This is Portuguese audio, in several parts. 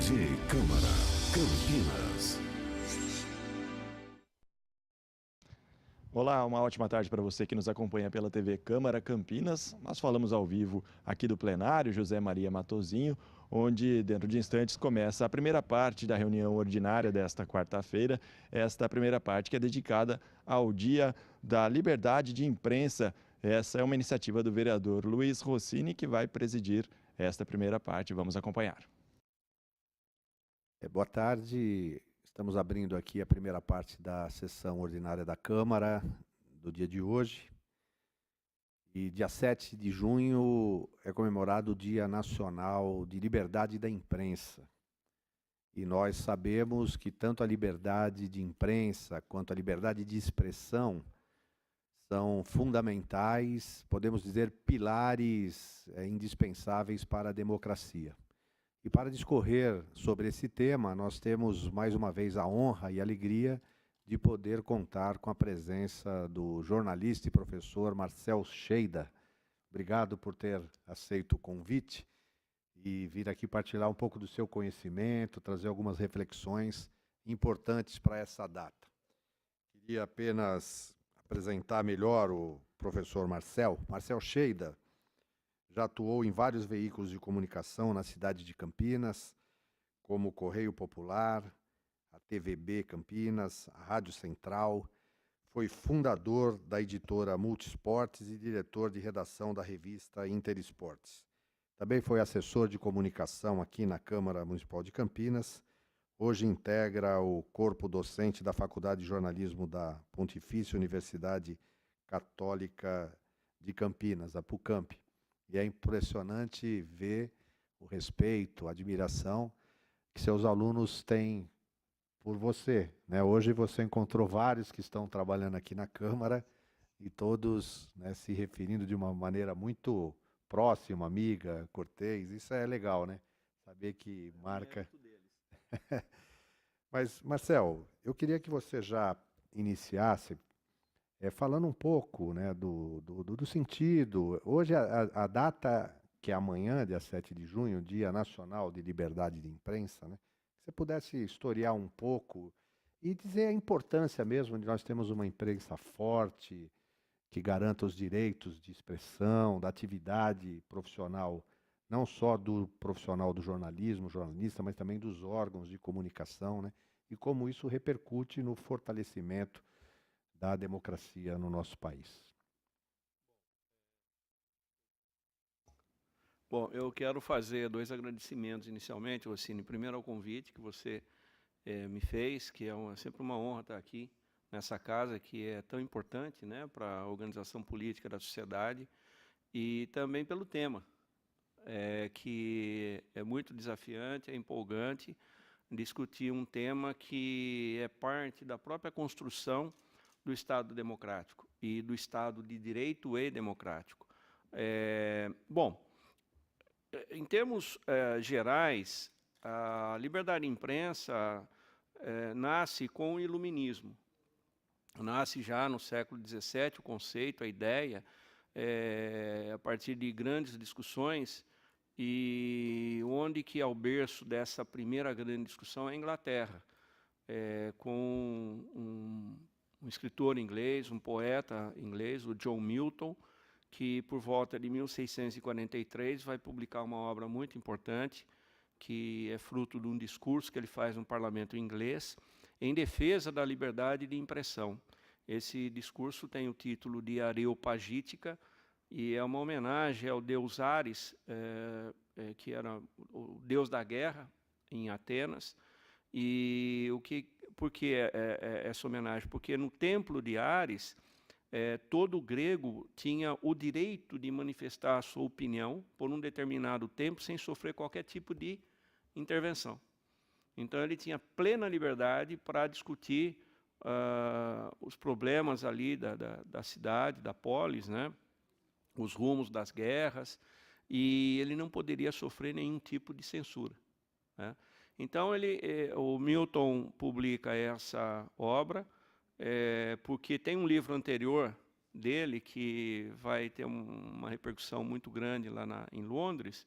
TV Câmara, Campinas. Olá, uma ótima tarde para você que nos acompanha pela TV Câmara Campinas. Nós falamos ao vivo aqui do plenário José Maria Matosinho, onde dentro de instantes começa a primeira parte da reunião ordinária desta quarta-feira. Esta primeira parte que é dedicada ao Dia da Liberdade de Imprensa. Essa é uma iniciativa do vereador Luiz Rossini, que vai presidir esta primeira parte. Vamos acompanhar. Boa tarde, estamos abrindo aqui a primeira parte da sessão ordinária da Câmara do dia de hoje. E dia 7 de junho é comemorado o Dia Nacional de Liberdade da Imprensa. E nós sabemos que tanto a liberdade de imprensa quanto a liberdade de expressão são fundamentais, podemos dizer, pilares indispensáveis para a democracia. E para discorrer sobre esse tema, nós temos mais uma vez a honra e a alegria de poder contar com a presença do jornalista e professor Marcel Cheida. Obrigado por ter aceito o convite e vir aqui partilhar um pouco do seu conhecimento, trazer algumas reflexões importantes para essa data. Queria apenas apresentar melhor o professor Marcel. Marcel Cheida já atuou em vários veículos de comunicação na cidade de Campinas, como o Correio Popular, a TVB Campinas, a Rádio Central. Foi fundador da editora Multisportes e diretor de redação da revista Interesportes. Também foi assessor de comunicação aqui na Câmara Municipal de Campinas. Hoje integra o corpo docente da Faculdade de Jornalismo da Pontifícia Universidade Católica de Campinas, a PUCamp. E é impressionante ver o respeito, a admiração que seus alunos têm por você, né? Hoje você encontrou vários que estão trabalhando aqui na Câmara e todos, né, se referindo de uma maneira muito próxima, amiga, cortês. Isso é legal, né? Saber que marca. Mas, Marcel, eu queria que você já iniciasse falando um pouco, né, do sentido. Hoje a data, que é amanhã, dia 7 de junho, Dia Nacional de Liberdade de Imprensa, né? Se você pudesse historiar um pouco e dizer a importância mesmo de nós termos uma imprensa forte, que garanta os direitos de expressão, da atividade profissional, não só do profissional do jornalismo, jornalista, mas também dos órgãos de comunicação, né? E como isso repercute no fortalecimento da democracia no nosso país. Bom, eu quero fazer dois agradecimentos inicialmente, Rossini. Primeiro ao convite que você me fez, que é sempre uma honra estar aqui nessa casa, que é tão importante, né, para a organização política da sociedade, e também pelo tema, que é muito desafiante, é empolgante, discutir um tema que é parte da própria construção do Estado democrático e do Estado de direito e democrático. Bom, em termos gerais, a liberdade de imprensa nasce com o iluminismo. Nasce já no século XVII o conceito, a ideia, a partir de grandes discussões, e onde que é o berço dessa primeira grande discussão é a Inglaterra, com um escritor inglês, um poeta inglês, o John Milton, que por volta de 1643 vai publicar uma obra muito importante, que é fruto de um discurso que ele faz no parlamento inglês, em defesa da liberdade de impressão. Esse discurso tem o título de Areopagítica, e é uma homenagem ao deus Ares, que era o deus da guerra em Atenas. E por que essa homenagem? Porque no templo de Ares, todo grego tinha o direito de manifestar a sua opinião por um determinado tempo sem sofrer qualquer tipo de intervenção. Então ele tinha plena liberdade para discutir os problemas ali da cidade, da polis, né? Os rumos das guerras, e ele não poderia sofrer nenhum tipo de censura, né? Então, o Milton publica essa obra, porque tem um livro anterior dele que vai ter uma repercussão muito grande lá em Londres,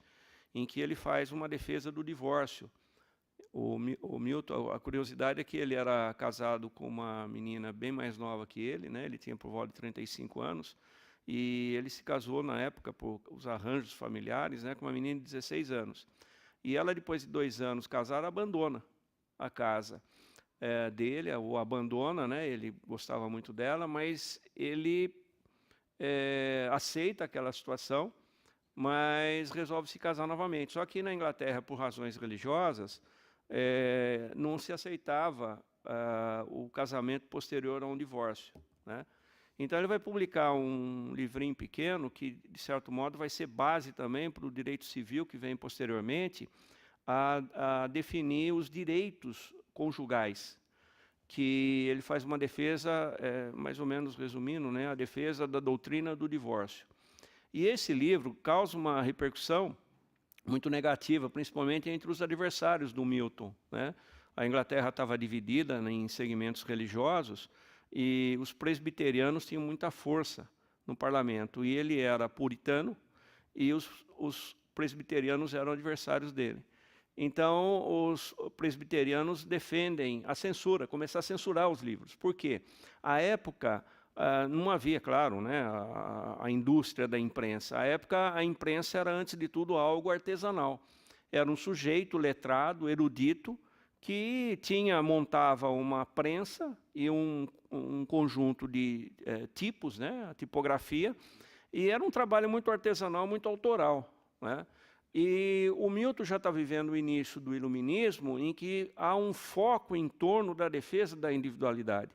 em que ele faz uma defesa do divórcio, O Milton, a curiosidade é que ele era casado com uma menina bem mais nova que ele, né? Ele tinha por volta de 35 anos, e ele se casou na época, por os arranjos familiares, né, com uma menina de 16 anos. E ela, depois de 2 anos casada, abandona a casa dele, o abandona, né? Ele gostava muito dela, mas ele aceita aquela situação, mas resolve se casar novamente. Só que na Inglaterra, por razões religiosas, não se aceitava o casamento posterior a um divórcio, né? Então ele vai publicar um livrinho pequeno que, de certo modo, vai ser base também para o direito civil que vem posteriormente a definir os direitos conjugais, que ele faz uma defesa, mais ou menos resumindo, né, a defesa da doutrina do divórcio. E esse livro causa uma repercussão muito negativa, principalmente entre os adversários do Milton, né? A Inglaterra estava dividida em segmentos religiosos e os presbiterianos tinham muita força no parlamento. E ele era puritano e os presbiterianos eram adversários dele. Então, os presbiterianos defendem a censura, começar a censurar os livros. Por quê? À época, não havia, claro, né, a indústria da imprensa. À época, a imprensa era, antes de tudo, algo artesanal. Era um sujeito letrado, erudito, que montava uma prensa e um conjunto de tipos, né, a tipografia, e era um trabalho muito artesanal, muito autoral, né? E o Milton já está vivendo o início do iluminismo, em que há um foco em torno da defesa da individualidade.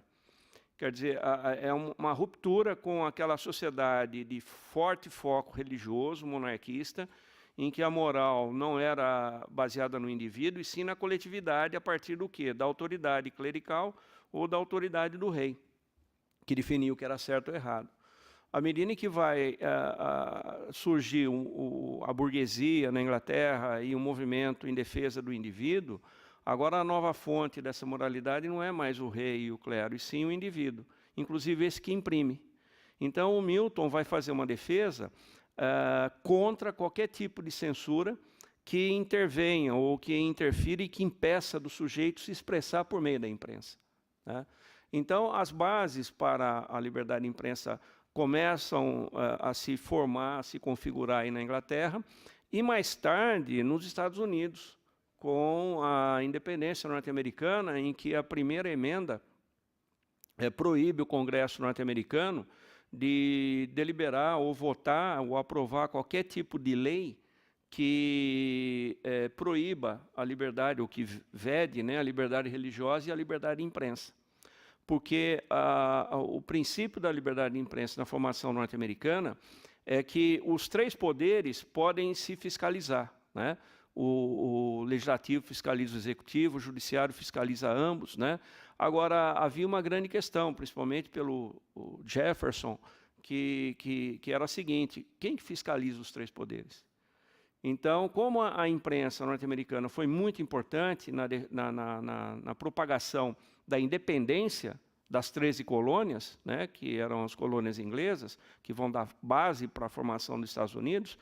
Quer dizer, é uma ruptura com aquela sociedade de forte foco religioso, monarquista, em que a moral não era baseada no indivíduo, e sim na coletividade, a partir do quê? Da autoridade clerical ou da autoridade do rei, que definia o que era certo ou errado. À medida que vai surgir a burguesia na Inglaterra e um movimento em defesa do indivíduo, agora a nova fonte dessa moralidade não é mais o rei e o clero, e sim o indivíduo, inclusive esse que imprime. Então, o Milton vai fazer uma defesa contra qualquer tipo de censura que intervenha ou que interfira e que impeça do sujeito se expressar por meio da imprensa, né? Então, as bases para a liberdade de imprensa começam a se formar, a se configurar aí na Inglaterra, e mais tarde nos Estados Unidos, com a independência norte-americana, em que a primeira emenda proíbe o Congresso norte-americano de deliberar ou votar ou aprovar qualquer tipo de lei que proíba a liberdade, ou que vede, né, a liberdade religiosa e a liberdade de imprensa. Porque o princípio da liberdade de imprensa na formação norte-americana é que os 3 poderes podem se fiscalizar, né? O legislativo fiscaliza o executivo, o judiciário fiscaliza ambos, né? Agora, havia uma grande questão, principalmente pelo Jefferson, que era a seguinte: quem que fiscaliza os 3 poderes? Então, como a imprensa norte-americana foi muito importante na propagação da independência das 13 colônias, né, que eram as colônias inglesas, que vão dar base para a formação dos Estados Unidos,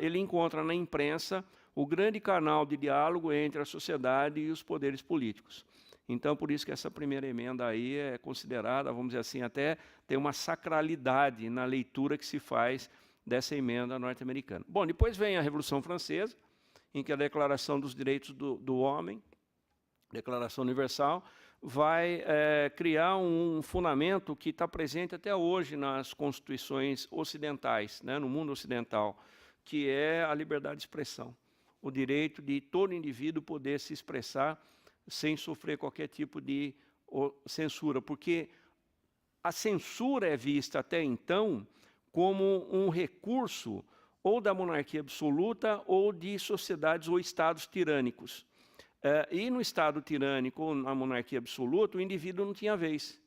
ele encontra na imprensa o grande canal de diálogo entre a sociedade e os poderes políticos. Então, por isso que essa primeira emenda aí é considerada, vamos dizer assim, até tem uma sacralidade na leitura que se faz dessa emenda norte-americana. Bom, depois vem a Revolução Francesa, em que a Declaração dos Direitos do Homem, Declaração Universal, vai criar um fundamento que está presente até hoje nas constituições ocidentais, né, no mundo ocidental, que é a liberdade de expressão, o direito de todo indivíduo poder se expressar sem sofrer qualquer tipo de censura, porque a censura é vista até então como um recurso ou da monarquia absoluta ou de sociedades ou estados tirânicos. E no estado tirânico ou na monarquia absoluta, o indivíduo não tinha vez.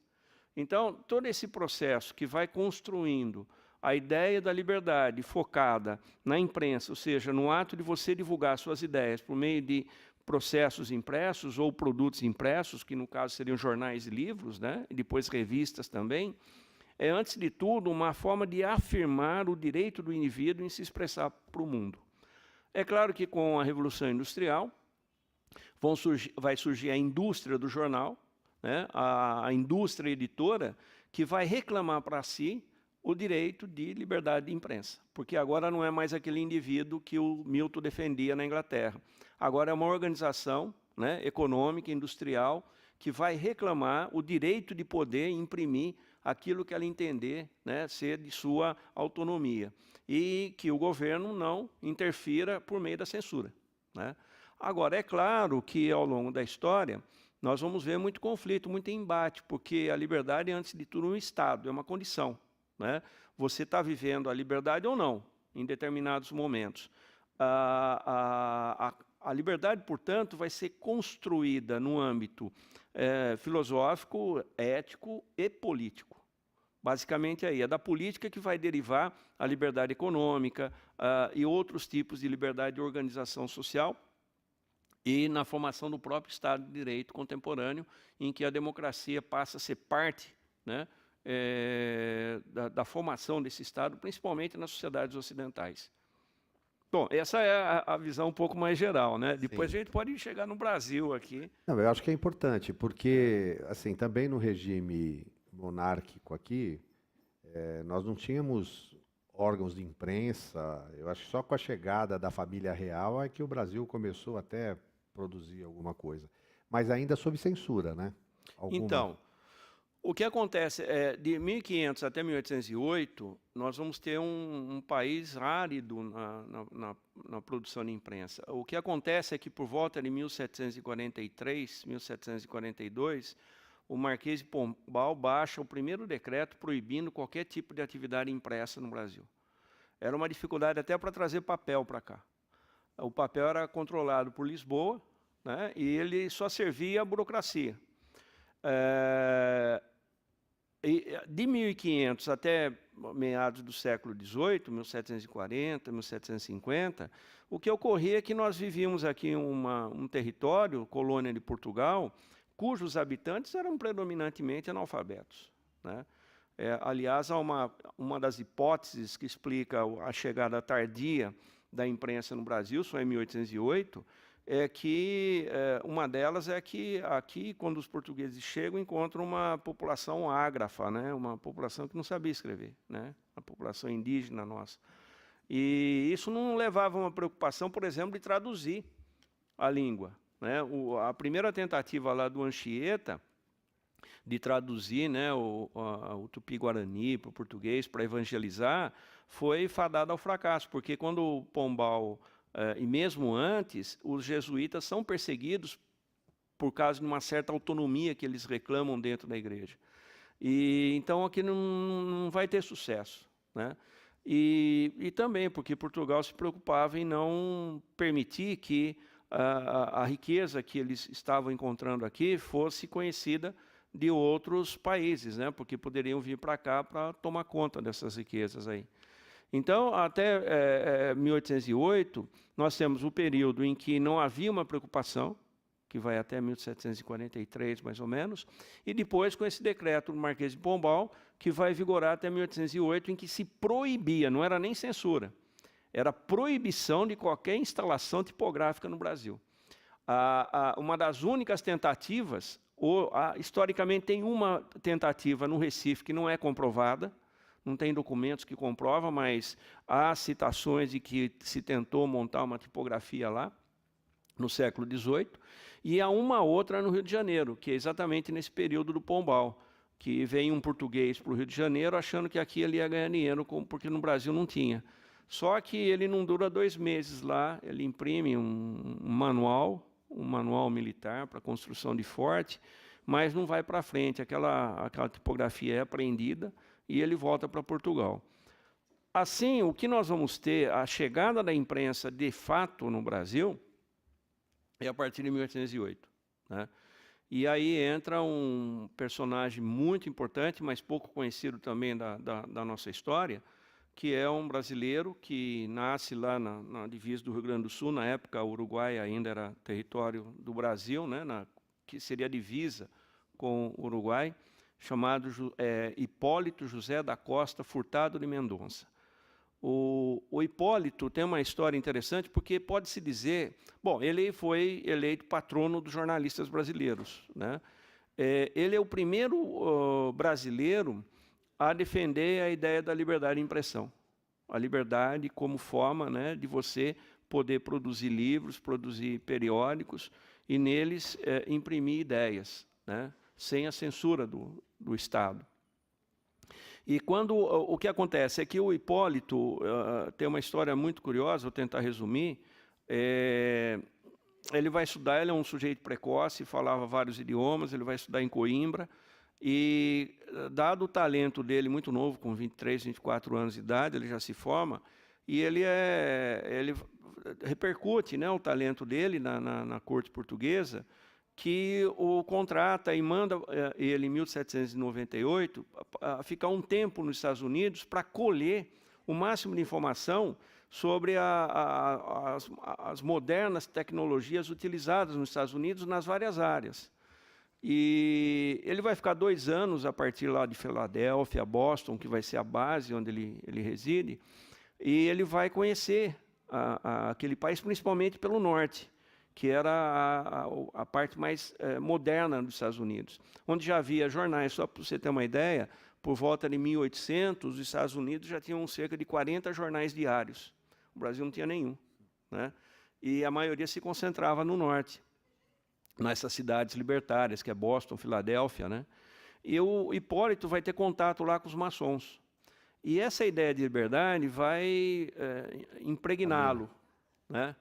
Então, todo esse processo que vai construindo a ideia da liberdade focada na imprensa, ou seja, no ato de você divulgar suas ideias por meio de processos impressos ou produtos impressos, que no caso seriam jornais e livros, né, e depois revistas também, é, antes de tudo, uma forma de afirmar o direito do indivíduo em se expressar para o mundo. É claro que com a Revolução Industrial, vai surgir a indústria do jornal, né, a indústria editora, que vai reclamar para si o direito de liberdade de imprensa, porque agora não é mais aquele indivíduo que o Milton defendia na Inglaterra. Agora é uma organização, né, econômica, industrial, que vai reclamar o direito de poder imprimir aquilo que ela entender, né, ser de sua autonomia, e que o governo não interfira por meio da censura, né? Agora, é claro que, ao longo da história, nós vamos ver muito conflito, muito embate, porque a liberdade é, antes de tudo, um estado, é uma condição, né? Você está vivendo a liberdade ou não, em determinados momentos. A liberdade, portanto, vai ser construída no âmbito filosófico, ético e político. Basicamente, aí, é da política que vai derivar a liberdade econômica e outros tipos de liberdade de organização social, e na formação do próprio Estado de Direito contemporâneo, em que a democracia passa a ser parte, né, da formação desse Estado, principalmente nas sociedades ocidentais. Bom, essa é a visão um pouco mais geral, né? Depois a gente pode chegar no Brasil aqui. Não, eu acho que é importante, porque assim, também no regime monárquico aqui, nós não tínhamos órgãos de imprensa. Eu acho que só com a chegada da família real é que o Brasil começou até a produzir alguma coisa, mas ainda sob censura, né? Então, o que acontece é, de 1500 até 1808, nós vamos ter um país árido na produção de imprensa. O que acontece é que, por volta de 1743, 1742, o Marquês de Pombal baixa o primeiro decreto proibindo qualquer tipo de atividade impressa no Brasil. Era uma dificuldade até para trazer papel para cá. O papel era controlado por Lisboa, né, e ele só servia à burocracia. De 1500 até meados do século XVIII, 1740, 1750, o que ocorria é que nós vivíamos aqui um território, colônia de Portugal, cujos habitantes eram predominantemente analfabetos, né? Aliás, há uma das hipóteses que explica a chegada tardia da imprensa no Brasil, só em 1808, uma delas é que aqui, quando os portugueses chegam, encontram uma população ágrafa, né? Uma população que não sabia escrever, né? A população indígena nossa. E isso não levava a uma preocupação, por exemplo, de traduzir a língua, né? A primeira tentativa lá do Anchieta de traduzir, né, o Tupi-Guarani para o português, para evangelizar, foi fadada ao fracasso, porque quando o Pombal, e mesmo antes, os jesuítas são perseguidos por causa de uma certa autonomia que eles reclamam dentro da igreja. E então aqui não vai ter sucesso, né? E também porque Portugal se preocupava em não permitir que a riqueza que eles estavam encontrando aqui fosse conhecida de outros países, né? Porque poderiam vir para cá para tomar conta dessas riquezas aí. Então, até 1808, nós temos o período em que não havia uma preocupação, que vai até 1743, mais ou menos, e depois com esse decreto do Marquês de Pombal, que vai vigorar até 1808, em que se proibia, não era nem censura, era proibição de qualquer instalação tipográfica no Brasil. Uma das únicas tentativas, historicamente tem uma tentativa no Recife que não é comprovada, não tem documentos que comprovam, mas há citações de que se tentou montar uma tipografia lá, no século XVIII, e há uma outra no Rio de Janeiro, que é exatamente nesse período do Pombal, que vem um português para o Rio de Janeiro achando que aqui ele ia ganhar dinheiro, porque no Brasil não tinha. Só que ele não dura 2 meses lá, ele imprime um manual militar para construção de forte, mas não vai para frente, aquela tipografia é apreendida e ele volta para Portugal. Assim, o que nós vamos ter, a chegada da imprensa de fato no Brasil, é a partir de 1808. Né? E aí entra um personagem muito importante, mas pouco conhecido também da nossa história, que é um brasileiro que nasce lá na divisa do Rio Grande do Sul. Na época, o Uruguai ainda era território do Brasil, né, que seria a divisa com o Uruguai, chamado Hipólito José da Costa Furtado de Mendonça. O Hipólito tem uma história interessante, porque pode-se dizer... Bom, ele foi eleito patrono dos jornalistas brasileiros, né? Ele é o primeiro brasileiro a defender a ideia da liberdade de impressão. A liberdade como forma, né, de você poder produzir livros, produzir periódicos e neles imprimir ideias, né, sem a censura do Estado. E o que acontece é que o Hipólito tem uma história muito curiosa, vou tentar resumir. Ele vai estudar, ele é um sujeito precoce, falava vários idiomas, ele vai estudar em Coimbra, e, dado o talento dele, muito novo, com 23, 24 anos de idade, ele já se forma, e ele repercute, né, o talento dele na corte portuguesa, que o contrata e manda ele, em 1798, a ficar um tempo nos Estados Unidos para colher o máximo de informação sobre as modernas tecnologias utilizadas nos Estados Unidos nas várias áreas. E ele vai ficar 2 anos a partir lá de Filadélfia, Boston, que vai ser a base onde ele reside, e ele vai conhecer aquele país, principalmente pelo norte, que era a parte mais moderna dos Estados Unidos, onde já havia jornais. Só para você ter uma ideia, por volta de 1800, os Estados Unidos já tinham cerca de 40 jornais diários. O Brasil não tinha nenhum, né? E a maioria se concentrava no norte, nessas cidades libertárias, que é Boston, Filadélfia, né? E o Hipólito vai ter contato lá com os maçons. E essa ideia de liberdade vai impregná-lo, né?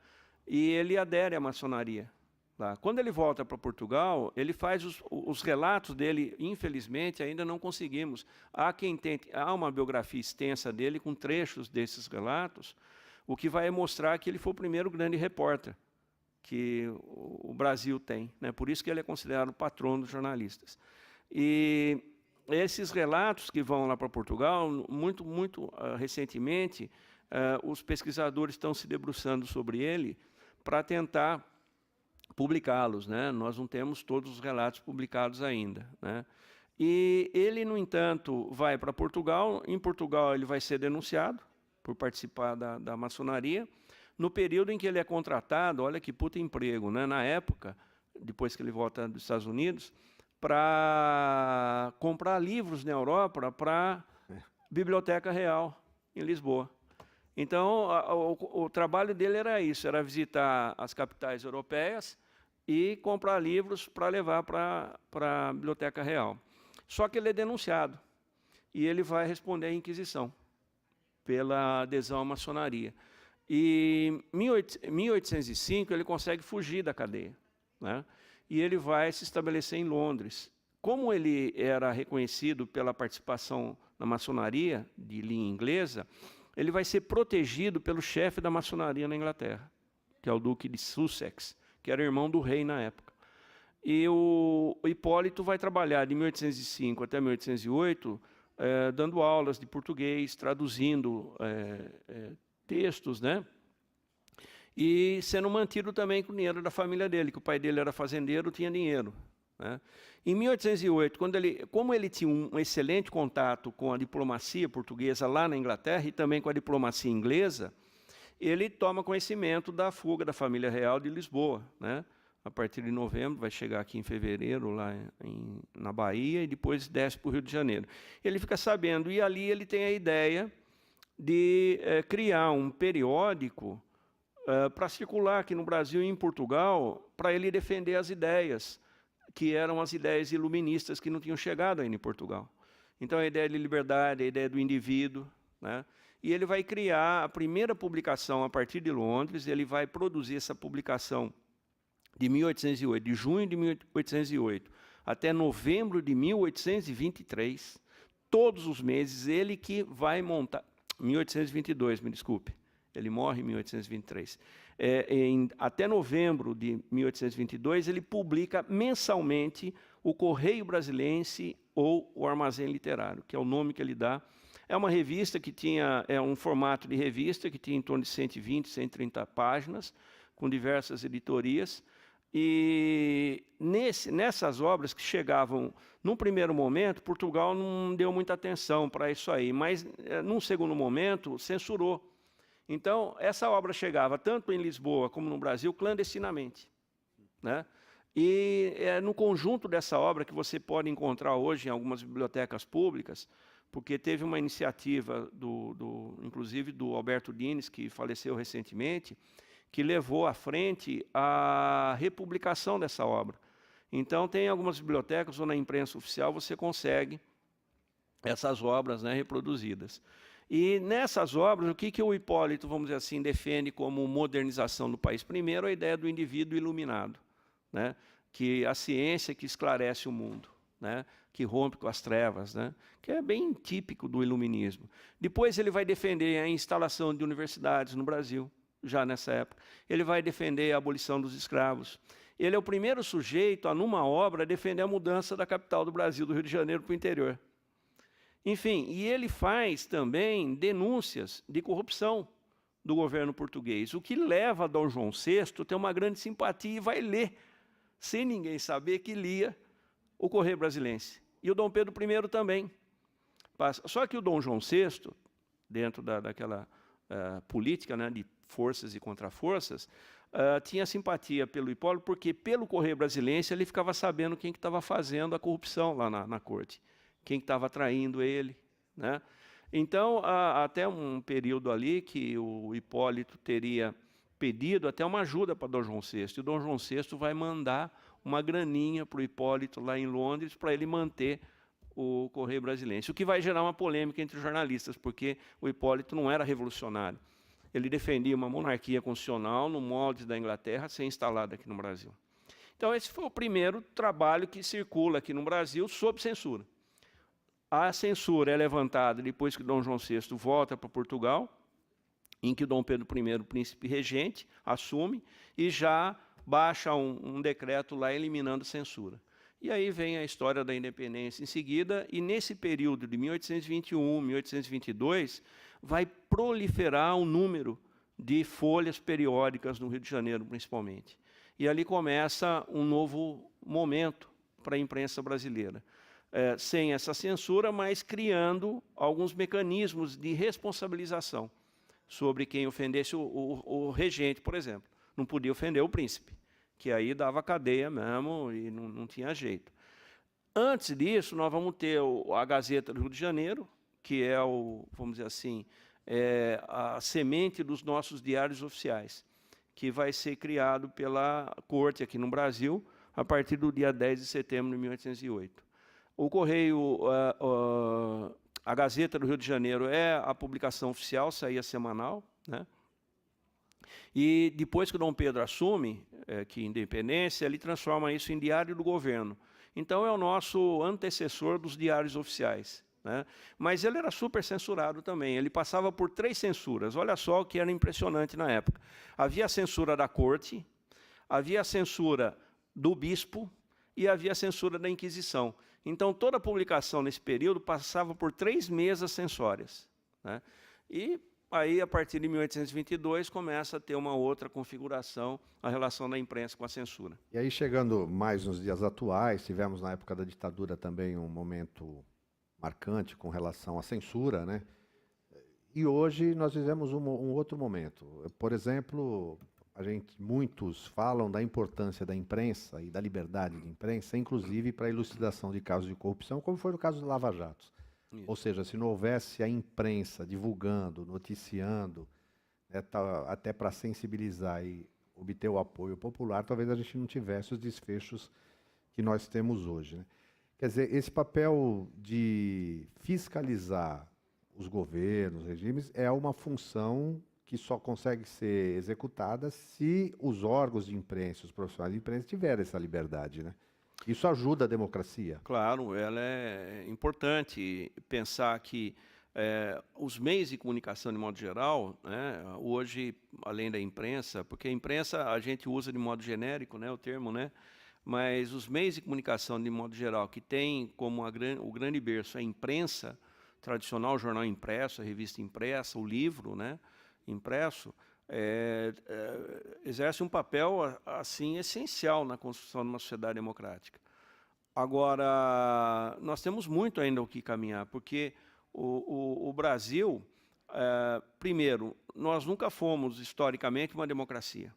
E ele adere à maçonaria. Lá. Quando ele volta para Portugal, ele faz os relatos dele, infelizmente, ainda não conseguimos. Há uma biografia extensa dele, com trechos desses relatos, o que vai mostrar que ele foi o primeiro grande repórter que o Brasil tem, né? Por isso que ele é considerado o patrono dos jornalistas. E esses relatos que vão lá para Portugal, muito recentemente, os pesquisadores estão se debruçando sobre ele para tentar publicá-los, né? Nós não temos todos os relatos publicados ainda, né? E ele, no entanto, vai para Portugal. Em Portugal, ele vai ser denunciado por participar da maçonaria. No período em que ele é contratado, olha que puta emprego, né? Na época, depois que ele volta dos Estados Unidos, para comprar livros na Europa para a Biblioteca Real, em Lisboa. Então, o trabalho dele era isso, era visitar as capitais europeias e comprar livros para levar para a Biblioteca Real. Só que ele é denunciado, e ele vai responder à Inquisição, pela adesão à maçonaria. E em 1805 ele consegue fugir da cadeia, né? E ele vai se estabelecer em Londres. Como ele era reconhecido pela participação na maçonaria de linha inglesa, ele vai ser protegido pelo chefe da maçonaria na Inglaterra, que é o Duque de Sussex, que era irmão do rei na época. E o Hipólito vai trabalhar de 1805 até 1808, dando aulas de português, traduzindo textos, né? E sendo mantido também com o dinheiro da família dele, que o pai dele era fazendeiro, tinha dinheiro, né? Em 1808, como ele tinha um excelente contato com a diplomacia portuguesa lá na Inglaterra e também com a diplomacia inglesa, ele toma conhecimento da fuga da família real de Lisboa, né? A partir de novembro, vai chegar aqui em fevereiro, lá na Bahia, e depois desce para o Rio de Janeiro. Ele fica sabendo, e ali ele tem a ideia de criar um periódico para circular aqui no Brasil e em Portugal, para ele defender as ideias, que eram as ideias iluministas que não tinham chegado ainda em Portugal. Então, a ideia de liberdade, a ideia do indivíduo, né? E ele vai criar a primeira publicação a partir de Londres. Ele vai produzir essa publicação de 1808, de junho de 1808 até novembro de 1823, todos os meses, ele que vai montar... 1822, me desculpe, ele morre em 1823. Até novembro de 1822, ele publica mensalmente o Correio Brasilense ou o Armazém Literário, que é o nome que ele dá. É uma revista que tinha, um formato de revista que tinha em torno de 120, 130 páginas, com diversas editorias, E nessas obras que chegavam, num primeiro momento, Portugal não deu muita atenção para isso aí, mas num segundo momento censurou. Então, essa obra chegava tanto em Lisboa como no Brasil clandestinamente, né? E é no conjunto dessa obra que você pode encontrar hoje em algumas bibliotecas públicas, porque teve uma iniciativa, inclusive do Alberto Dines, que faleceu recentemente, que levou à frente a republicação dessa obra. Então, tem algumas bibliotecas ou na imprensa oficial você consegue essas obras, né, reproduzidas. E nessas obras, o que o Hipólito, vamos dizer assim, defende como modernização do país? Primeiro, a ideia do indivíduo iluminado, né, que a ciência que esclarece o mundo, né, que rompe com as trevas, né, que é bem típico do iluminismo. Depois ele vai defender a instalação de universidades no Brasil, já nessa época. Ele vai defender a abolição dos escravos. Ele é o primeiro sujeito a, numa obra, defender a mudança da capital do Brasil, do Rio de Janeiro, para o interior. Enfim, e ele faz também denúncias de corrupção do governo português, o que leva Dom João VI a ter uma grande simpatia e vai ler, sem ninguém saber que lia, o Correio Brasilense. E o Dom Pedro I também. Só que o Dom João VI, dentro daquela política, né, de forças e contraforças, tinha simpatia pelo Hipólito, porque pelo Correio Brasilense ele ficava sabendo quem que estava fazendo a corrupção lá na corte, quem estava traindo ele, né? Então, até um período ali que o Hipólito teria pedido até uma ajuda para Dom João VI, e o Dom João VI vai mandar uma graninha para o Hipólito lá em Londres para ele manter o Correio Brasilense, o que vai gerar uma polêmica entre os jornalistas, porque o Hipólito não era revolucionário. Ele defendia uma monarquia constitucional no molde da Inglaterra, ser instalada aqui no Brasil. Então, esse foi o primeiro trabalho que circula aqui no Brasil sob censura. A censura é levantada depois que Dom João VI volta para Portugal, em que Dom Pedro I, príncipe regente, assume e já baixa um decreto lá eliminando a censura. E aí vem a história da independência em seguida, e nesse período de 1821, 1822, vai proliferar um número de folhas periódicas no Rio de Janeiro, principalmente. E ali começa um novo momento para a imprensa brasileira. Sem essa censura, mas criando alguns mecanismos de responsabilização sobre quem ofendesse o regente, por exemplo. Não podia ofender o príncipe, que aí dava cadeia mesmo e não tinha jeito. Antes disso, nós vamos ter a Gazeta do Rio de Janeiro, que é vamos dizer assim, a semente dos nossos diários oficiais, que vai ser criado pela corte aqui no Brasil a partir do dia 10 de setembro de 1808. O Correio, a Gazeta do Rio de Janeiro é a publicação oficial, saía semanal, né? E depois que o Dom Pedro assume, que independência, ele transforma isso em Diário do Governo. Então, é o nosso antecessor dos diários oficiais, né? Mas ele era super censurado também, ele passava por 3 censuras, olha só o que era impressionante na época. Havia a censura da corte, havia a censura do bispo e havia a censura da Inquisição. Então, toda publicação nesse período passava por 3 mesas censórias, né? E aí, a partir de 1822, começa a ter uma outra configuração a relação da imprensa com a censura. E aí, chegando mais nos dias atuais, tivemos na época da ditadura também um momento marcante com relação à censura, né? E hoje nós vivemos um outro momento. Por exemplo, muitos falam da importância da imprensa e da liberdade de imprensa, inclusive para a elucidação de casos de corrupção, como foi no caso do Lava Jato. Isso. Ou seja, se não houvesse a imprensa divulgando, noticiando, né, até para sensibilizar e obter o apoio popular, talvez a gente não tivesse os desfechos que nós temos hoje, né? Quer dizer, esse papel de fiscalizar os governos, os regimes, é uma função que só consegue ser executada se os órgãos de imprensa, os profissionais de imprensa tiverem essa liberdade, né? Isso ajuda a democracia. Claro, ela é importante pensar que os meios de comunicação, de modo geral, né, hoje, além da imprensa, porque a imprensa a gente usa de modo genérico, né, o termo, né, mas os meios de comunicação, de modo geral, que tem como o grande berço a imprensa tradicional, o jornal impresso, a revista impressa, o livro, né, impresso, exerce um papel assim essencial na construção de uma sociedade democrática. Agora, nós temos muito ainda o que caminhar, porque o Brasil, primeiro, nós nunca fomos historicamente uma democracia,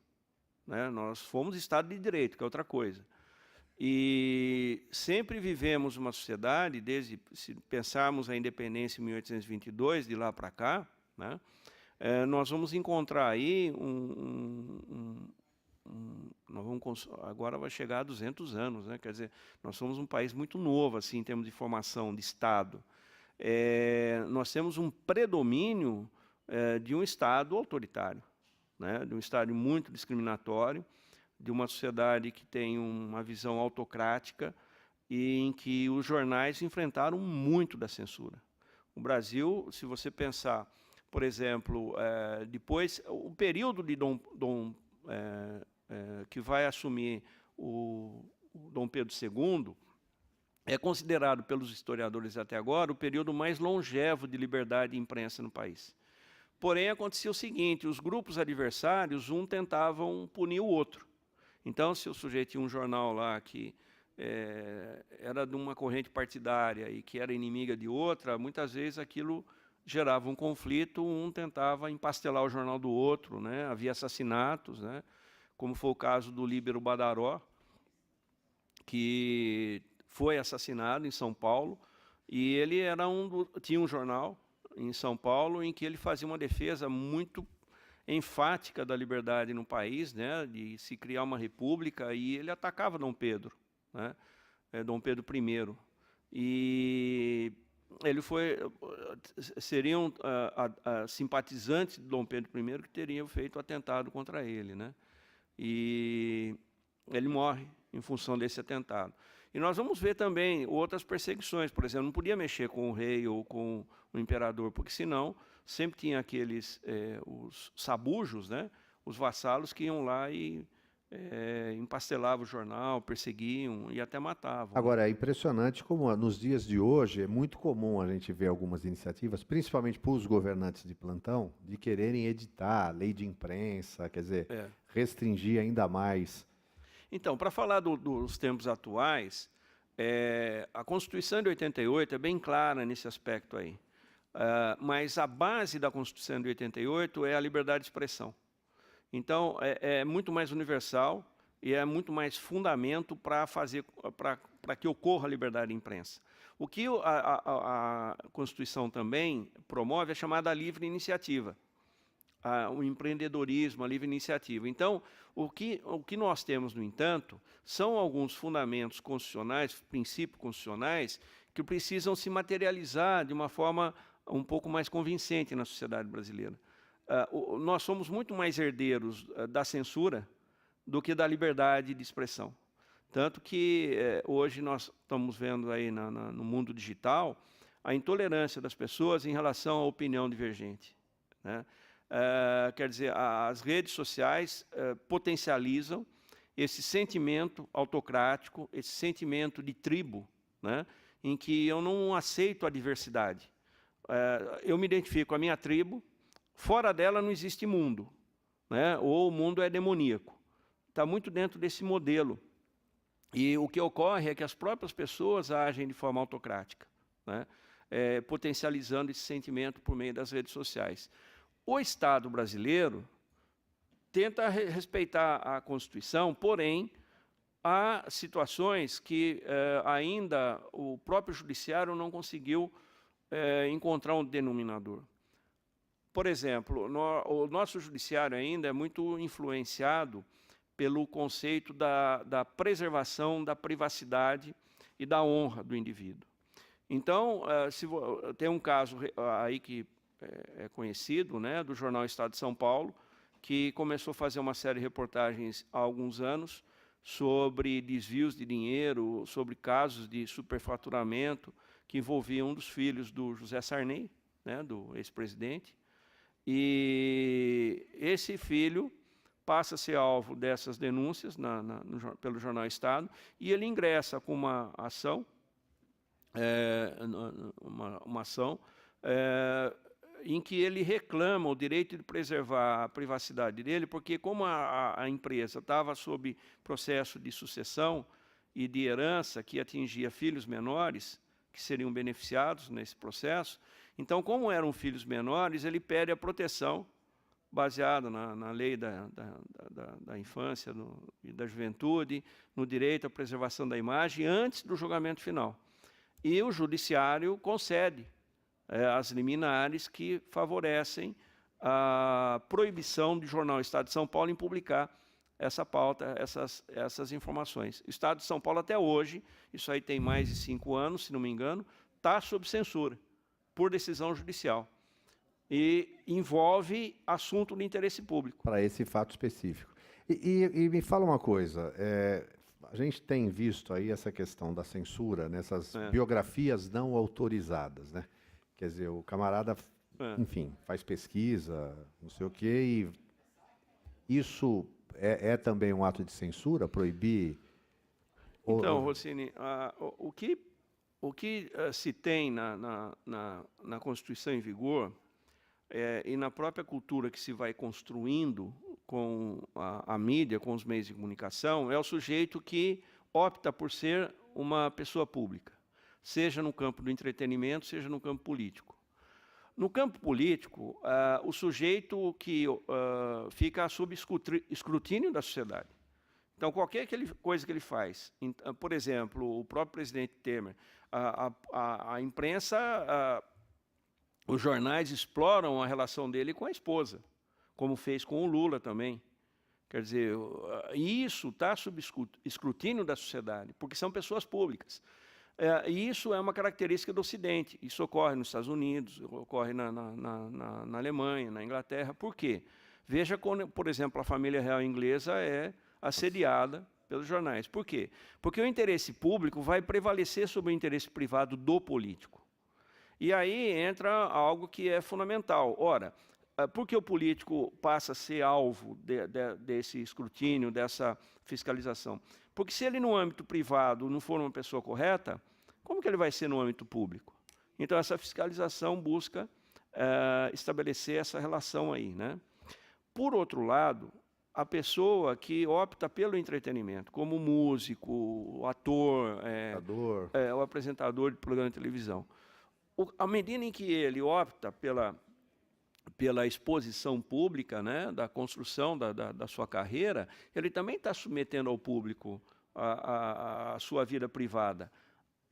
né? Nós fomos Estado de Direito, que é outra coisa. E sempre vivemos uma sociedade, se pensarmos a independência em 1822, de lá para cá, né? Nós vamos encontrar aí agora vai chegar a 200 anos, né? Quer dizer, nós somos um país muito novo assim, em termos de formação de Estado. Nós temos um predomínio de um Estado autoritário, né? De um Estado muito discriminatório, de uma sociedade que tem uma visão autocrática e em que os jornais enfrentaram muito da censura. O Brasil, se você pensar, por exemplo, depois, o período de que vai assumir o Dom Pedro II é considerado pelos historiadores até agora o período mais longevo de liberdade de imprensa no país. Porém, acontecia o seguinte, os grupos adversários, tentavam punir o outro. Então, se o sujeito tinha um jornal lá que era de uma corrente partidária e que era inimiga de outra, muitas vezes aquilo gerava um conflito, tentava empastelar o jornal do outro, né? Havia assassinatos, né? Como foi o caso do Líbero Badaró, que foi assassinado em São Paulo, e ele tinha um jornal em São Paulo em que ele fazia uma defesa muito enfática da liberdade no país, né, de se criar uma república, e ele atacava Dom Pedro, né, Dom Pedro I. E ele seriam simpatizantes de Dom Pedro I que teriam feito atentado contra ele, né? E ele morre em função desse atentado. E nós vamos ver também outras perseguições, por exemplo, não podia mexer com o rei ou com o imperador, porque senão sempre tinha aqueles, os sabujos, né? Os vassalos que iam lá e empastelavam o jornal, perseguiam e até matavam. Agora, é impressionante como nos dias de hoje é muito comum a gente ver algumas iniciativas, principalmente para os governantes de plantão, de quererem editar lei de imprensa, quer dizer, restringir ainda mais. Então, para falar dos tempos atuais, a Constituição de 88 é bem clara nesse aspecto aí. Mas a base da Constituição de 88 é a liberdade de expressão. Então, é muito mais universal e é muito mais fundamento para que ocorra a liberdade de imprensa. O que a Constituição também promove é a chamada livre iniciativa, o empreendedorismo, a livre iniciativa. Então, o que nós temos, no entanto, são alguns fundamentos constitucionais, princípios constitucionais, que precisam se materializar de uma forma um pouco mais convincente na sociedade brasileira. Nós somos muito mais herdeiros da censura do que da liberdade de expressão. Tanto que hoje nós estamos vendo aí no mundo digital a intolerância das pessoas em relação à opinião divergente, né? Quer dizer, as redes sociais potencializam esse sentimento autocrático, esse sentimento de tribo, né? Em que eu não aceito a diversidade. Eu me identifico com a minha tribo, fora dela não existe mundo, né? Ou o mundo é demoníaco. Está muito dentro desse modelo. E o que ocorre é que as próprias pessoas agem de forma autocrática, né? Potencializando esse sentimento por meio das redes sociais. O Estado brasileiro tenta respeitar a Constituição, porém, há situações que ainda o próprio judiciário não conseguiu encontrar um denominador. Por exemplo, o nosso judiciário ainda é muito influenciado pelo conceito da preservação da privacidade e da honra do indivíduo. Então, tem um caso aí que é conhecido, né, do jornal Estado de São Paulo, que começou a fazer uma série de reportagens há alguns anos sobre desvios de dinheiro, sobre casos de superfaturamento que envolviam um dos filhos do José Sarney, né, do ex-presidente. E esse filho passa a ser alvo dessas denúncias pelo jornal Estado, e ele ingressa com uma ação, em que ele reclama o direito de preservar a privacidade dele, porque como a empresa estava sob processo de sucessão e de herança que atingia filhos menores, que seriam beneficiados nesse processo, então, como eram filhos menores, ele pede a proteção baseada na lei da infância e da juventude, no direito à preservação da imagem, antes do julgamento final. E o judiciário concede as liminares que favorecem a proibição do jornal Estado de São Paulo em publicar essa pauta, essas informações. O Estado de São Paulo, até hoje, isso aí tem mais de 5 anos, se não me engano, está sob censura, por decisão judicial. E envolve assunto de interesse público. Para esse fato específico. E me fala uma coisa, a gente tem visto aí essa questão da censura nessas biografias não autorizadas, né? Quer dizer, o camarada, enfim, faz pesquisa, não sei o quê, e isso é também um ato de censura, proibir? Então, Rossini, o que se tem na Constituição em vigor e na própria cultura que se vai construindo com a mídia, com os meios de comunicação, é o sujeito que opta por ser uma pessoa pública, seja no campo do entretenimento, seja no campo político. No campo político, o sujeito que fica sob escrutínio da sociedade. Então, qualquer coisa que ele faz, por exemplo, o próprio presidente Temer, a imprensa, os jornais exploram a relação dele com a esposa, como fez com o Lula também. Quer dizer, isso está sob escrutínio da sociedade, porque são pessoas públicas. E isso é uma característica do Ocidente. Isso ocorre nos Estados Unidos, ocorre na Alemanha, na Inglaterra. Por quê? Veja quando, por exemplo, a família real inglesa é assediada pelos jornais. Por quê? Porque o interesse público vai prevalecer sobre o interesse privado do político. E aí entra algo que é fundamental. Ora, por que o político passa a ser alvo desse escrutínio, dessa fiscalização? Porque se ele no âmbito privado não for uma pessoa correta, como que ele vai ser no âmbito público? Então, essa fiscalização busca estabelecer essa relação aí, né? Por outro lado, a pessoa que opta pelo entretenimento, como músico, o ator, o apresentador de programa de televisão, à medida em que ele opta pela exposição pública, né, da construção da sua carreira, ele também está submetendo ao público a sua vida privada.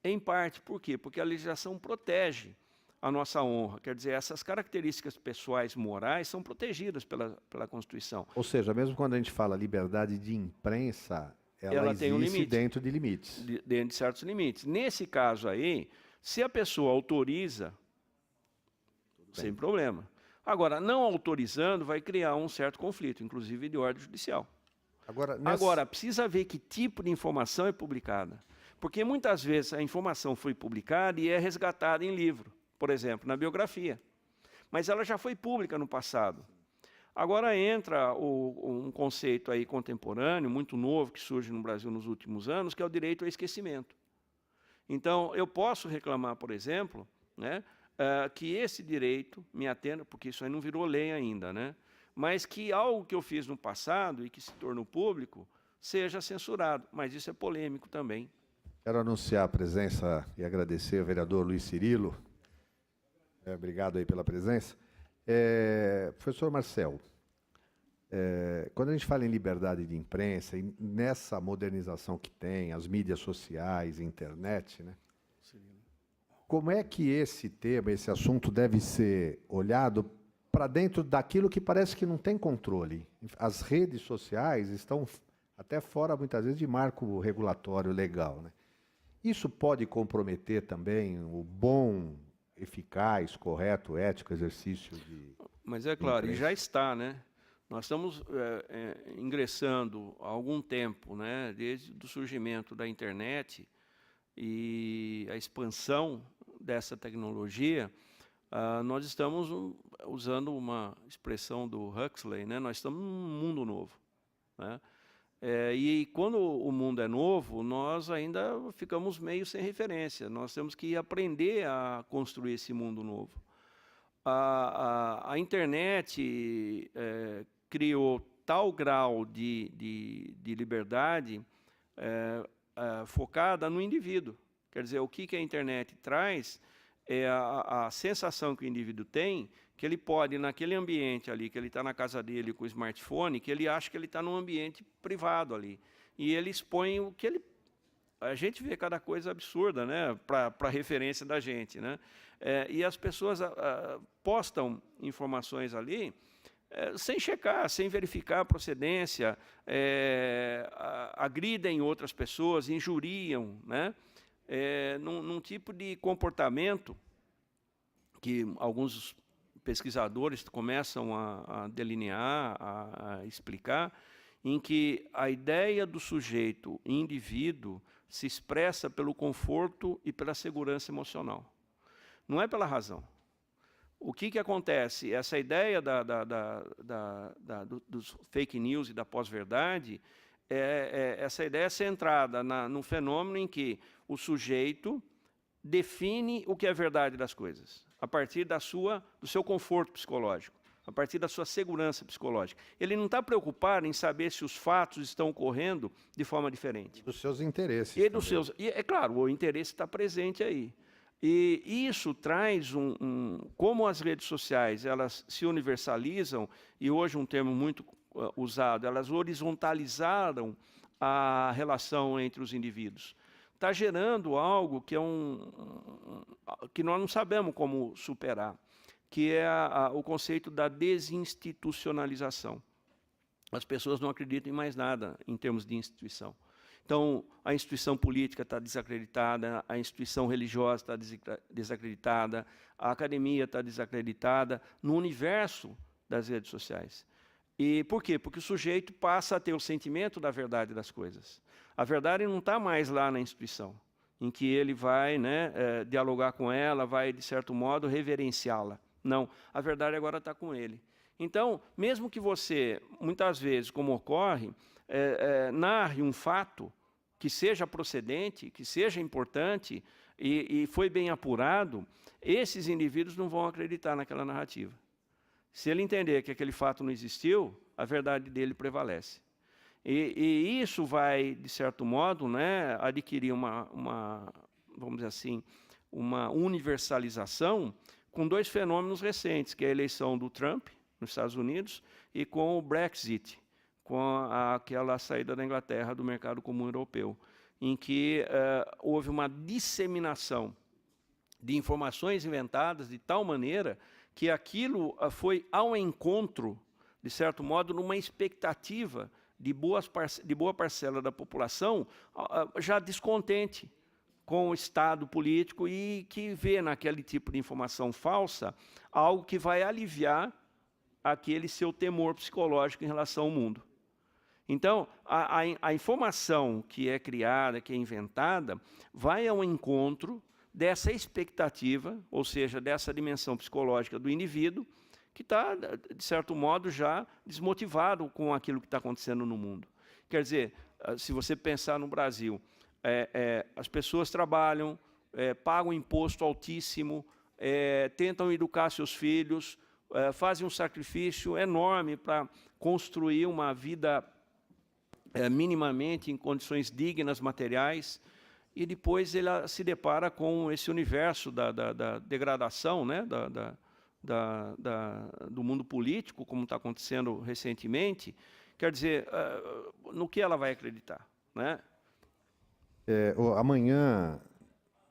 Em parte, por quê? Porque a legislação protege a nossa honra. Quer dizer, essas características pessoais morais são protegidas pela Constituição. Ou seja, mesmo quando a gente fala liberdade de imprensa, ela existe tem um limite, dentro de limites. Dentro de certos limites. Nesse caso aí, se a pessoa autoriza, sem problema. Agora, não autorizando vai criar um certo conflito, inclusive de ordem judicial. Agora, precisa ver que tipo de informação é publicada. Porque muitas vezes a informação foi publicada e é resgatada em livro, por exemplo, na biografia. Mas ela já foi pública no passado. Agora entra um conceito aí contemporâneo, muito novo, que surge no Brasil nos últimos anos, que é o direito ao esquecimento. Então, eu posso reclamar, por exemplo, né, que esse direito me atenda, porque isso aí não virou lei ainda, né, mas que algo que eu fiz no passado e que se tornou público seja censurado. Mas isso é polêmico também. Quero anunciar a presença e agradecer ao vereador Luiz Cirilo. Obrigado aí pela presença. Professor Marcel, quando a gente fala em liberdade de imprensa, e nessa modernização que tem, as mídias sociais, internet, né? Como é que esse tema, esse assunto deve ser olhado para dentro daquilo que parece que não tem controle? As redes sociais estão até fora, muitas vezes, de marco regulatório legal, né? Isso pode comprometer também o bom, eficaz, correto, ético exercício de... Mas é claro, e já está, né? Nós estamos ingressando há algum tempo, né, desde o surgimento da internet e a expansão dessa tecnologia, nós estamos usando uma expressão do Huxley, né, nós estamos num mundo novo, né? E quando o mundo é novo, nós ainda ficamos meio sem referência, nós temos que aprender a construir esse mundo novo. A internet criou tal grau de liberdade focada no indivíduo. Quer dizer, o que a internet traz é a sensação que o indivíduo tem, que ele pode, naquele ambiente ali, que ele está na casa dele com o smartphone, que ele acha que ele está num ambiente privado ali. E ele expõe o que ele... A gente vê cada coisa absurda, né, para referência da gente, né? E as pessoas postam informações ali sem checar, sem verificar a procedência, agridem outras pessoas, injuriam, né? Num tipo de comportamento que alguns pesquisadores começam a delinear, a explicar, em que a ideia do sujeito indivíduo se expressa pelo conforto e pela segurança emocional. Não é pela razão. O que acontece? Essa ideia dos fake news e da pós-verdade, essa ideia é centrada no fenômeno em que o sujeito define o que é verdade das coisas, a partir do seu conforto psicológico, a partir da sua segurança psicológica. Ele não está preocupado em saber se os fatos estão ocorrendo de forma diferente. Dos seus interesses. E é claro, o interesse está presente aí. E isso traz como as redes sociais elas se universalizam, e hoje um termo muito usado, elas horizontalizaram a relação entre os indivíduos. Está gerando algo que que nós não sabemos como superar, que é o conceito da desinstitucionalização. As pessoas não acreditam em mais nada em termos de instituição. Então, a instituição política está desacreditada, a instituição religiosa está desacreditada, a academia está desacreditada no universo das redes sociais. E por quê? Porque o sujeito passa a ter o sentimento da verdade das coisas. A verdade não está mais lá na instituição, em que ele vai, né, dialogar com ela, vai, de certo modo, reverenciá-la. Não, a verdade agora está com ele. Então, mesmo que você, muitas vezes, como ocorre, narre um fato que seja procedente, que seja importante e foi bem apurado, esses indivíduos não vão acreditar naquela narrativa. Se ele entender que aquele fato não existiu, a verdade dele prevalece. E isso vai, de certo modo, né, adquirir vamos dizer assim, uma universalização com dois fenômenos recentes, que é a eleição do Trump, nos Estados Unidos, e com o Brexit, com aquela saída da Inglaterra do mercado comum europeu, em que houve uma disseminação de informações inventadas de tal maneira que aquilo foi ao encontro, de certo modo, numa expectativa de boa parcela da população já descontente com o Estado político e que vê naquele tipo de informação falsa algo que vai aliviar aquele seu temor psicológico em relação ao mundo. Então, a informação que é criada, que é inventada, vai ao encontro dessa expectativa, ou seja, dessa dimensão psicológica do indivíduo, que está, de certo modo, já desmotivado com aquilo que está acontecendo no mundo. Quer dizer, se você pensar no Brasil, as pessoas trabalham, pagam imposto altíssimo, tentam educar seus filhos, fazem um sacrifício enorme para construir uma vida minimamente em condições dignas materiais, e depois ele se depara com esse universo da degradação, né, do mundo político, como está acontecendo recentemente. Quer dizer, no que ela vai acreditar, né? Amanhã,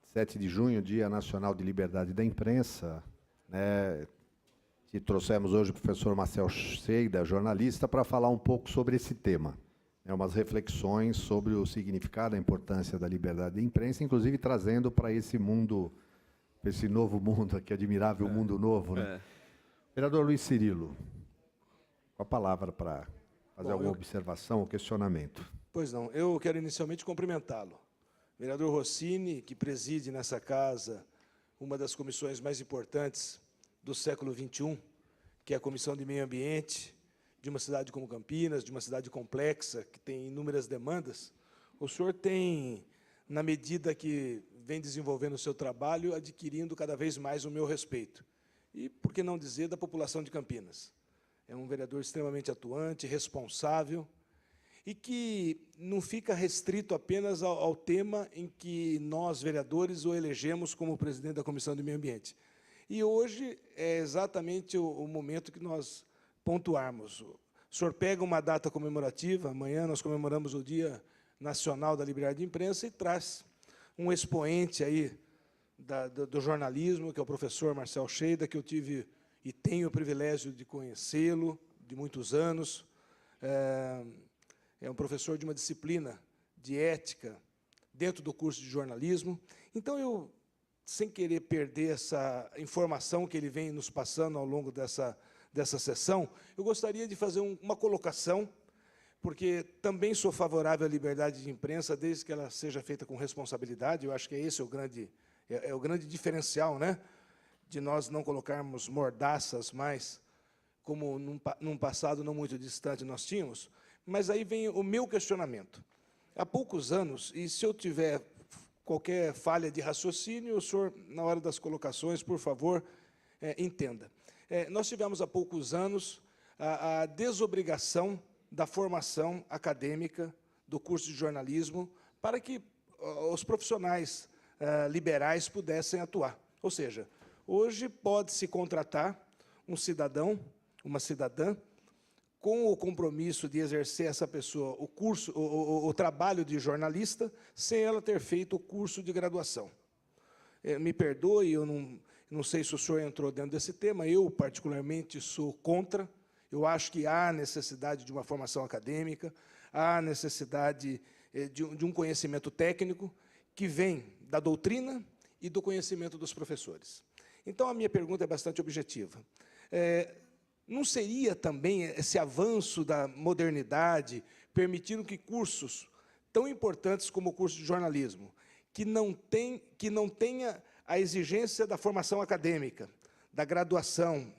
7 de junho, Dia Nacional de Liberdade da Imprensa, né, que trouxemos hoje o professor Marcel Seida, jornalista, para falar um pouco sobre esse tema. Umas reflexões sobre o significado, a importância da liberdade da imprensa, inclusive trazendo para esse mundo, para esse novo mundo, que admirável mundo novo, né? Vereador Luiz Cirilo, com a palavra para fazer alguma observação ou questionamento. Pois não, eu quero inicialmente cumprimentá-lo. Vereador Rossini, que preside nessa casa uma das comissões mais importantes do século XXI, que é a Comissão de Meio Ambiente, de uma cidade como Campinas, de uma cidade complexa, que tem inúmeras demandas. O senhor tem, na medida que vem desenvolvendo o seu trabalho, adquirindo cada vez mais o meu respeito. e, por que não dizer, da população de Campinas. É um vereador extremamente atuante, responsável, e que não fica restrito apenas ao tema em que nós, vereadores, o elegemos como presidente da Comissão de Meio Ambiente. E hoje é exatamente o momento que nós pontuarmos. O senhor pega uma data comemorativa, amanhã nós comemoramos o Dia Nacional da Liberdade de Imprensa, e traz um expoente aí do jornalismo, que é o professor Marcel Cheida, que eu tive e tenho o privilégio de conhecê-lo de muitos anos. É um professor de uma disciplina de ética dentro do curso de jornalismo. Então, eu, sem querer perder essa informação que ele vem nos passando ao longo dessa sessão, eu gostaria de fazer uma colocação, porque também sou favorável à liberdade de imprensa, desde que ela seja feita com responsabilidade. Eu acho que esse é o grande diferencial, né, de nós não colocarmos mordaças mais, como num passado não muito distante nós tínhamos. Mas aí vem o meu questionamento. Há poucos anos, e se eu tiver qualquer falha de raciocínio, o senhor, na hora das colocações, por favor, entenda. Nós tivemos há poucos anos a desobrigação da formação acadêmica do curso de jornalismo para que os profissionais liberais pudessem atuar. Ou seja, hoje pode-se contratar um cidadão, uma cidadã, com o compromisso de exercer essa pessoa o trabalho de jornalista, sem ela ter feito o curso de graduação. Me perdoe, eu não sei se o senhor entrou dentro desse tema, eu, particularmente, sou contra. Eu acho que há necessidade de uma formação acadêmica, há necessidade de um conhecimento técnico que vem da doutrina e do conhecimento dos professores. Então, a minha pergunta é bastante objetiva. Não seria também esse avanço da modernidade, permitindo que cursos tão importantes como o curso de jornalismo, que não tenha a exigência da formação acadêmica, da graduação,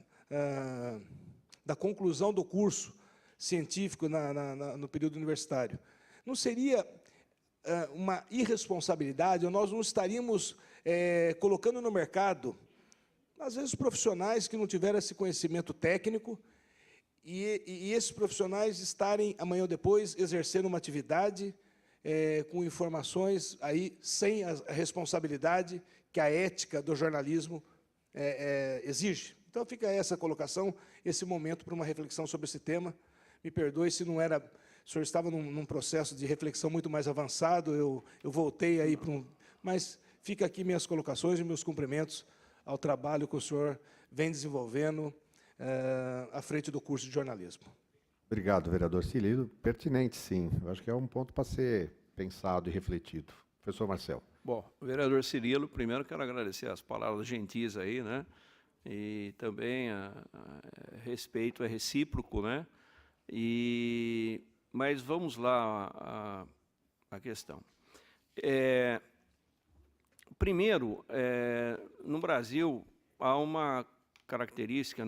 da conclusão do curso científico no período universitário, não seria uma irresponsabilidade, ou nós não estaríamos colocando no mercado, às vezes, profissionais que não tiveram esse conhecimento técnico, e esses profissionais estarem, amanhã ou depois, exercendo uma atividade com informações aí sem a responsabilidade que a ética do jornalismo exige. Então, fica essa colocação, esse momento para uma reflexão sobre esse tema. Me perdoe se não era... O senhor estava num processo de reflexão muito mais avançado, eu voltei aí para Mas fica aqui minhas colocações e meus cumprimentos ao trabalho que o senhor vem desenvolvendo à frente do curso de jornalismo. Obrigado, vereador Cirilo. Pertinente, sim. Eu acho que é um ponto para ser pensado e refletido. Professor Marcel. Bom, vereador Cirilo, primeiro quero agradecer as palavras gentis aí, né? E também respeito é recíproco, né? Mas vamos lá a questão. Primeiro, no Brasil, há uma característica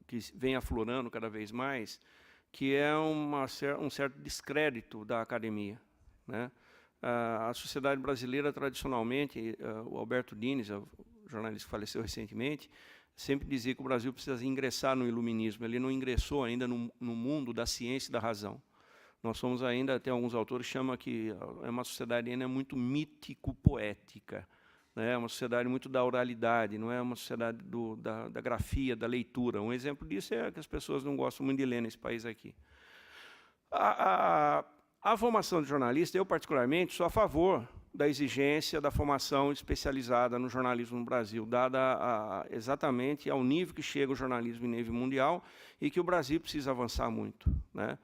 que vem aflorando cada vez mais, que é um certo descrédito da academia, né? A sociedade brasileira, tradicionalmente, o Alberto Dines, o jornalista que faleceu recentemente, sempre dizia que o Brasil precisa ingressar no iluminismo. Ele não ingressou ainda no mundo da ciência e da razão. Nós somos ainda, até alguns autores chamam que é uma sociedade ainda muito mítico-poética, né? É uma sociedade muito da oralidade, não é uma sociedade da grafia, da leitura. Um exemplo disso é que as pessoas não gostam muito de ler nesse país aqui. A formação de jornalista, eu particularmente sou a favor da exigência da formação especializada no jornalismo no Brasil, dada exatamente ao nível que chega o jornalismo em nível mundial e que o Brasil precisa avançar muito, né?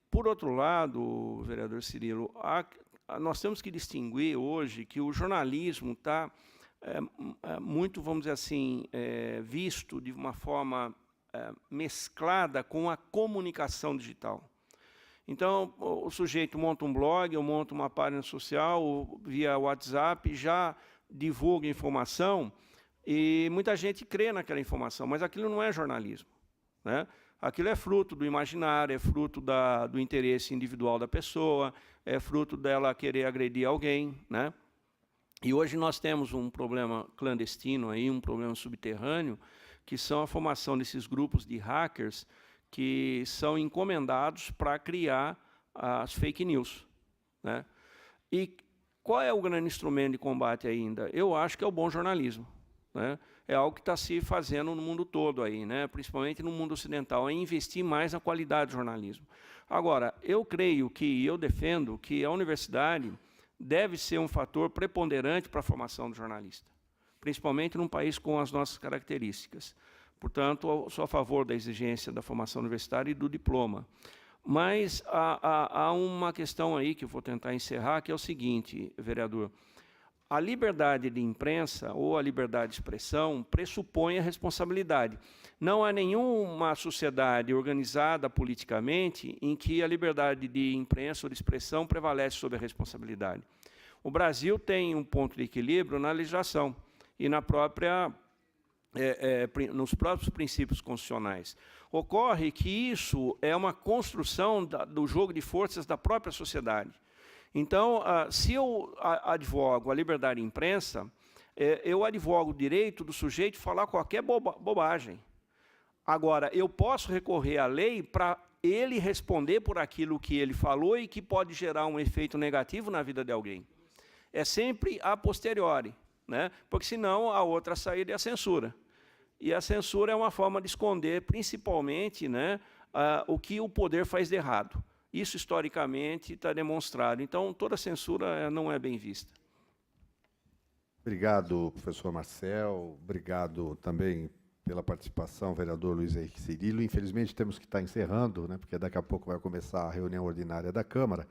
Por outro lado, vereador Cirilo, nós temos que distinguir hoje que o jornalismo está muito, vamos dizer assim, visto de uma forma mesclada com a comunicação digital. Então, o sujeito monta um blog, ou monta uma página social, ou via WhatsApp, já divulga informação, e muita gente crê naquela informação, mas aquilo não é jornalismo, né? Aquilo é fruto do imaginário, é fruto do interesse individual da pessoa, é fruto dela querer agredir alguém, né? E hoje nós temos um problema clandestino, aí, um problema subterrâneo, que são a formação desses grupos de hackers que são encomendados para criar as fake news, né? E qual é o grande instrumento de combate ainda? Eu acho que é o bom jornalismo, né? É algo que está se fazendo no mundo todo aí, né? Principalmente no mundo ocidental, é investir mais na qualidade do jornalismo. Agora, eu creio que, eu defendo que a universidade deve ser um fator preponderante para a formação do jornalista, principalmente num país com as nossas características. Portanto, eu sou a favor da exigência da formação universitária e do diploma. Mas há uma questão aí que eu vou tentar encerrar, que é o seguinte, vereador. A liberdade de imprensa ou a liberdade de expressão pressupõe a responsabilidade. Não há nenhuma sociedade organizada politicamente em que a liberdade de imprensa ou de expressão prevalece sobre a responsabilidade. O Brasil tem um ponto de equilíbrio na legislação e na própria, nos próprios princípios constitucionais. Ocorre que isso é uma construção do jogo de forças da própria sociedade. Então, se eu advogo a liberdade de imprensa, eu advogo o direito do sujeito falar qualquer bobagem. Agora, eu posso recorrer à lei para ele responder por aquilo que ele falou e que pode gerar um efeito negativo na vida de alguém. É sempre a posteriori, né? Porque senão a outra saída é a censura. E a censura é uma forma de esconder, principalmente, né, o que o poder faz de errado. Isso, historicamente, está demonstrado. Então, toda censura não é bem vista. Obrigado, professor Marcel. Obrigado também pela participação, vereador Luiz Henrique Cirilo. Infelizmente, temos que estar encerrando, né, porque daqui a pouco vai começar a reunião ordinária da Câmara.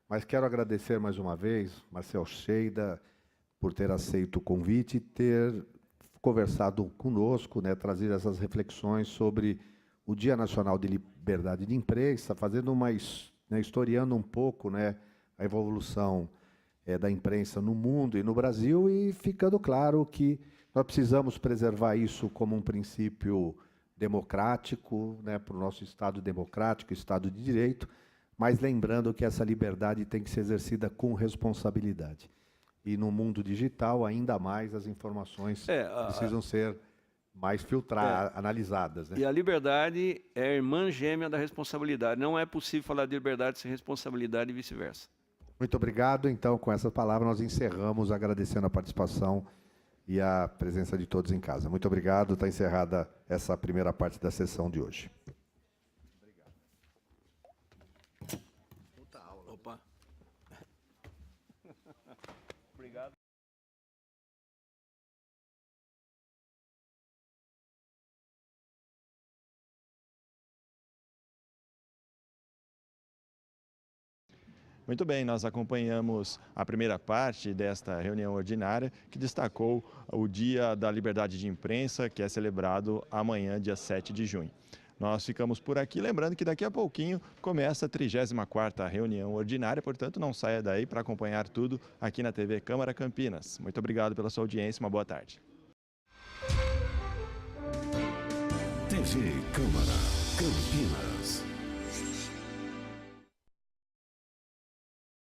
Mas quero agradecer mais uma vez, Marcel Cheida, por ter aceito o convite e ter conversado conosco, né, trazer essas reflexões sobre o Dia Nacional de Liberdade de Imprensa, fazendo historiando um pouco, né, a evolução da imprensa no mundo e no Brasil, e ficando claro que nós precisamos preservar isso como um princípio democrático, né, para o nosso Estado democrático, Estado de Direito, mas lembrando que essa liberdade tem que ser exercida com responsabilidade. E no mundo digital, ainda mais, as informações precisam ser mais filtradas, analisadas, né? E a liberdade é a irmã gêmea da responsabilidade. Não é possível falar de liberdade sem responsabilidade e vice-versa. Muito obrigado. Então, com essa palavra, nós encerramos agradecendo a participação e a presença de todos em casa. Muito obrigado. Está encerrada essa primeira parte da sessão de hoje. Opa. Obrigado. Muito bem, nós acompanhamos a primeira parte desta reunião ordinária, que destacou o Dia da Liberdade de Imprensa, que é celebrado amanhã, dia 7 de junho. Nós ficamos por aqui, lembrando que daqui a pouquinho começa a 34ª reunião ordinária, portanto não saia daí para acompanhar tudo aqui na TV Câmara Campinas. Muito obrigado pela sua audiência, uma boa tarde. TV Câmara Campinas.